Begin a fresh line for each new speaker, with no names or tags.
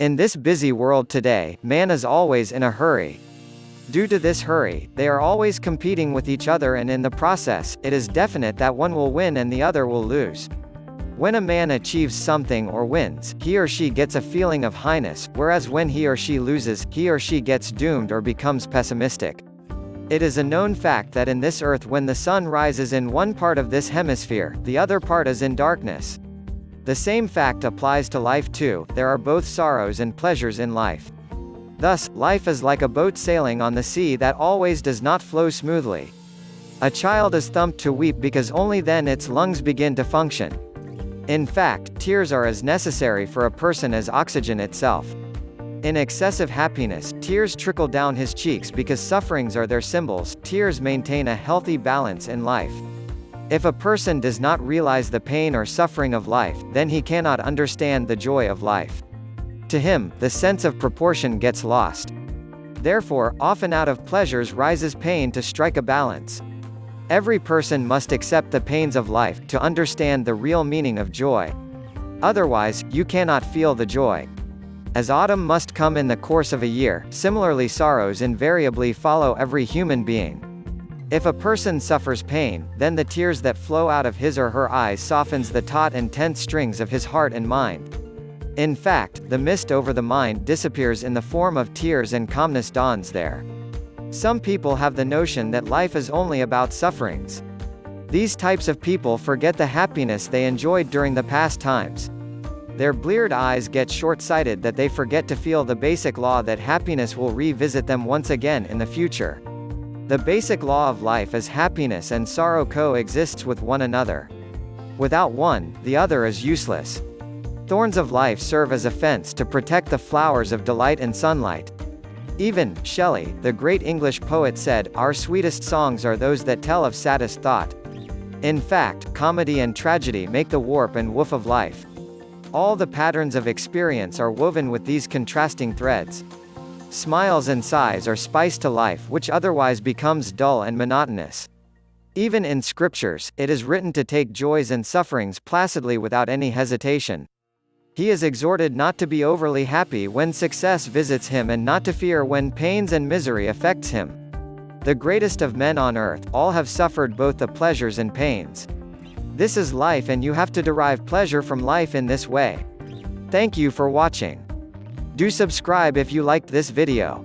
In this busy world today, man is always in a hurry. Due to this hurry, they are always competing with each other, and in the process, it is definite that one will win and the other will lose. When a man achieves something or wins, he or she gets a feeling of highness, whereas when he or she loses, he or she gets doomed or becomes pessimistic. It is a known fact that in this earth, when the sun rises in one part of this hemisphere, the other part is in darkness. The same fact applies to life too. There are both sorrows and pleasures in life. Thus, life is like a boat sailing on the sea that always does not flow smoothly. A child is thumped to weep because only then its lungs begin to function. In fact, tears are as necessary for a person as oxygen itself. In excessive happiness, tears trickle down his cheeks because sufferings are their symbols. Tears maintain a healthy balance in life. If a person does not realize the pain or suffering of life, then he cannot understand the joy of life. To him, the sense of proportion gets lost. Therefore, often out of pleasures rises pain to strike a balance. Every person must accept the pains of life, to understand the real meaning of joy. Otherwise, you cannot feel the joy. As autumn must come in the course of a year, similarly sorrows invariably follow every human being. If a person suffers pain, then the tears that flow out of his or her eyes softens the taut and tense strings of his heart and mind. In fact, the mist over the mind disappears in the form of tears and calmness dawns there. Some people have the notion that life is only about sufferings. These types of people forget the happiness they enjoyed during the past times. Their bleared eyes get short-sighted that they forget to feel the basic law that happiness will revisit them once again in the future. The basic law of life is happiness and sorrow coexists with one another. Without one, the other is useless. Thorns of life serve as a fence to protect the flowers of delight and sunlight. Even Shelley, the great English poet, said, "Our sweetest songs are those that tell of saddest thought." In fact, comedy and tragedy make the warp and woof of life. All the patterns of experience are woven with these contrasting threads. Smiles and sighs are spice to life which otherwise becomes dull and monotonous. Even in scriptures, it is written to take joys and sufferings placidly without any hesitation. He is exhorted not to be overly happy when success visits him and not to fear when pains and misery affects him. The greatest of men on earth, all have suffered both the pleasures and pains. This is life, and you have to derive pleasure from life in this way. Thank you for watching. Do subscribe if you liked this video.